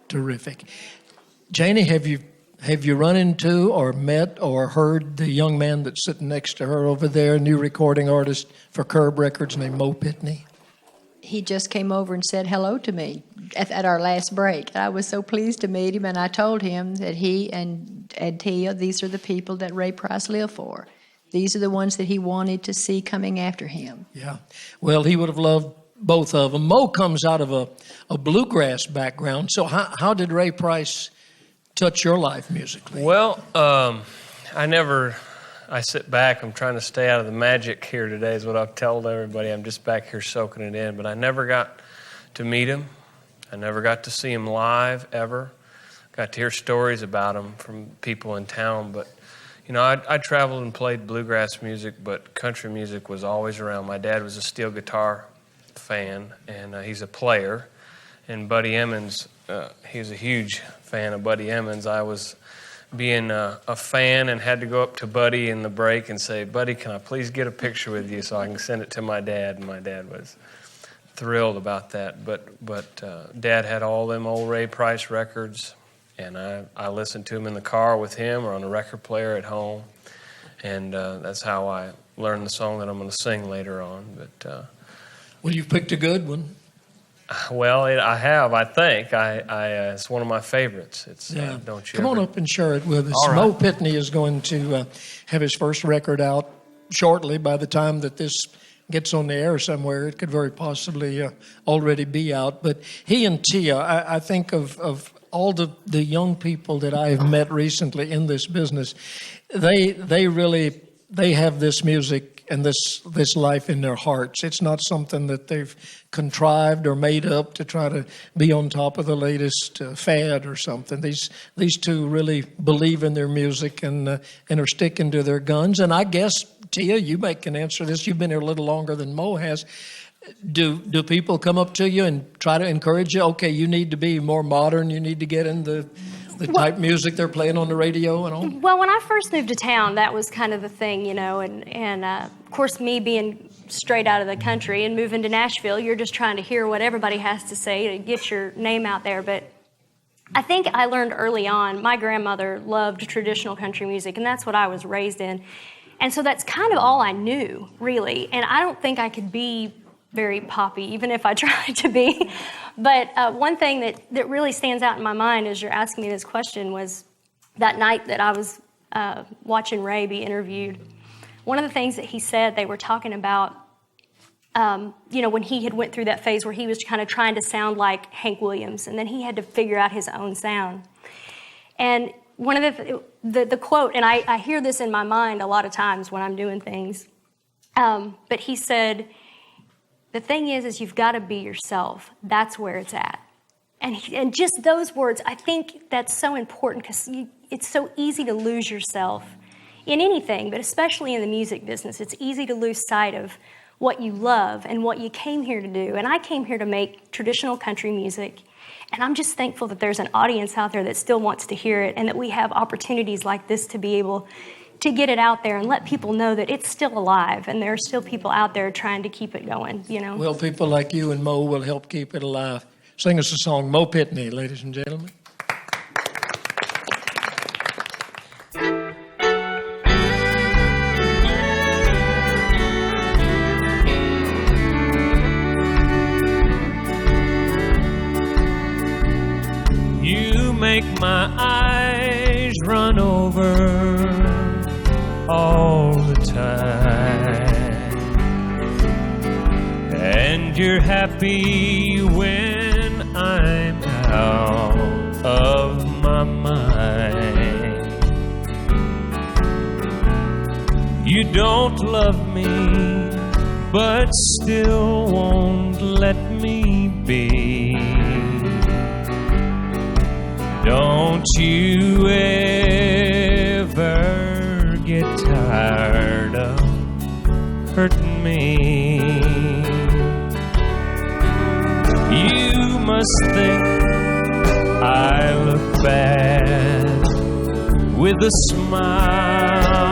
Terrific. Janie, have you run into or met or heard the young man that's sitting next to her over there, new recording artist for Curb Records named Mo Pitney? He just came over and said hello to me at our last break. I was so pleased to meet him, and I told him that he and Tia, these are the people that Ray Price lived for. These are the ones that he wanted to see coming after him. Yeah. Well, he would have loved both of them. Mo comes out of a bluegrass background. So how did Ray Price touch your life musically? Well, I sit back. I'm trying to stay out of the magic here today is what I've told everybody. I'm just back here soaking it in. But I never got to meet him. I never got to see him live, ever. Got to hear stories about him from people in town. But, you know, I traveled and played bluegrass music, but country music was always around. My dad was a steel guitar fan, and he's a player. And Buddy Emmons, he's a huge fan of Buddy Emmons. I was being a fan and had to go up to Buddy in the break and say, Buddy, can I please get a picture with you so I can send it to my dad? And my dad was thrilled about that. But Dad had all them old Ray Price records, and I listened to them in the car with him or on a record player at home. And that's how I learned the song that I'm going to sing later on. But well, you've picked a good one. Well, I have, I think. It's one of my favorites. It's Don't You Come on up and share it with us. All right. Mo Pitney is going to have his first record out shortly. By the time that this gets on the air somewhere, it could very possibly already be out. But he and Tia, I think of all the young people that I've met recently in this business, they have this music and this life in their hearts. It's not something that they've contrived or made up to try to be on top of the latest fad or something. These two really believe in their music and are sticking to their guns. And I guess, Tia, you can answer this. You've been here a little longer than Mo has. Do people come up to you and try to encourage you? Okay, you need to be more modern. You need to get in the type of music they're playing on the radio and all? Well, when I first moved to town, that was kind of the thing, you know, and of course, me being straight out of the country and moving to Nashville, you're just trying to hear what everybody has to say to get your name out there. But I think I learned early on, my grandmother loved traditional country music, and that's what I was raised in. And so that's kind of all I knew, really. And I don't think I could be very poppy, even if I tried to be. But one thing that really stands out in my mind as you're asking me this question was that night that I was watching Ray be interviewed. One of the things that he said, they were talking about, you know, when he had went through that phase where he was kind of trying to sound like Hank Williams, and then he had to figure out his own sound. And one of the quote, and I hear this in my mind a lot of times when I'm doing things, but he said, the thing is you've got to be yourself. That's where it's at. And just those words, I think that's so important because it's so easy to lose yourself in anything, but especially in the music business. It's easy to lose sight of what you love and what you came here to do. And I came here to make traditional country music. And I'm just thankful that there's an audience out there that still wants to hear it and that we have opportunities like this to be able to get it out there and let people know that it's still alive and there are still people out there trying to keep it going, you know. Well, people like you and Mo will help keep it alive. Sing us a song, Mo Pitney, ladies and gentlemen. You make my eyes run over all the time, and you're happy when I'm out of my mind. You don't love me, but still won't let me be. Don't you ever get tired of hurting me? You must think I look bad with a smile,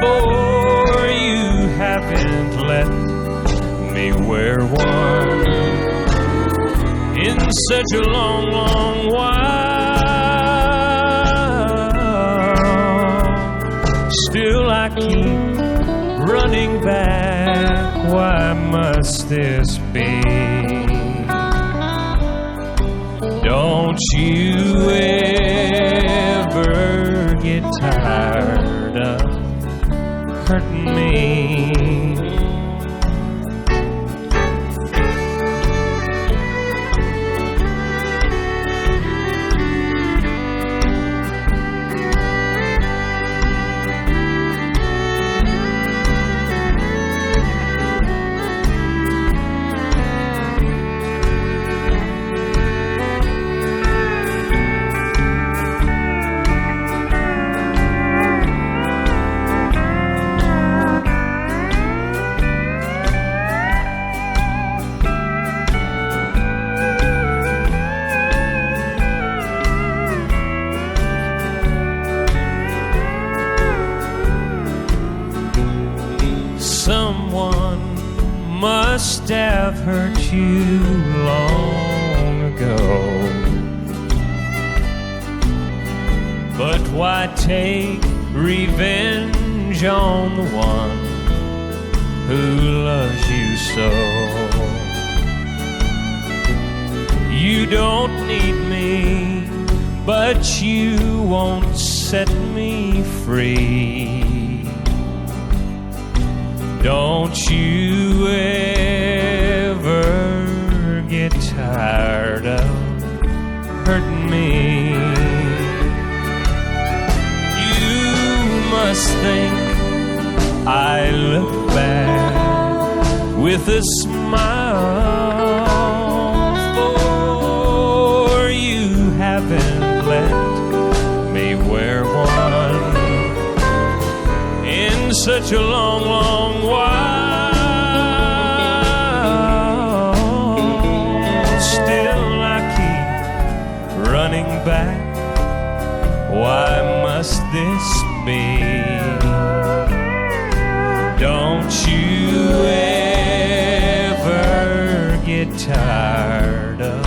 for you haven't let me wear one in such a long, long while. Still I keep running back. Why must this be? Don't you ever get tired of hurting me? Someone must have hurt you long ago. But why take revenge on the one who loves you so? You don't need me, but you won't set me free. Don't you ever get tired of hurting me? You must think I look back with a smile, for you haven't let me wear one in such a long, long while. Still I keep running back. Why must this be? Don't you ever get tired of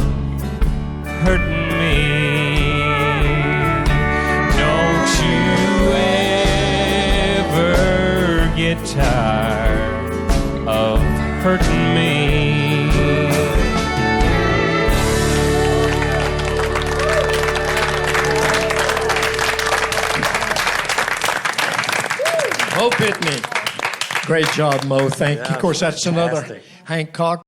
hurting me? Don't you ever get tired of hurting me? Mo Pitney. Great job, Mo. Thank you. Of course, that's another fantastic. Hank Cochran.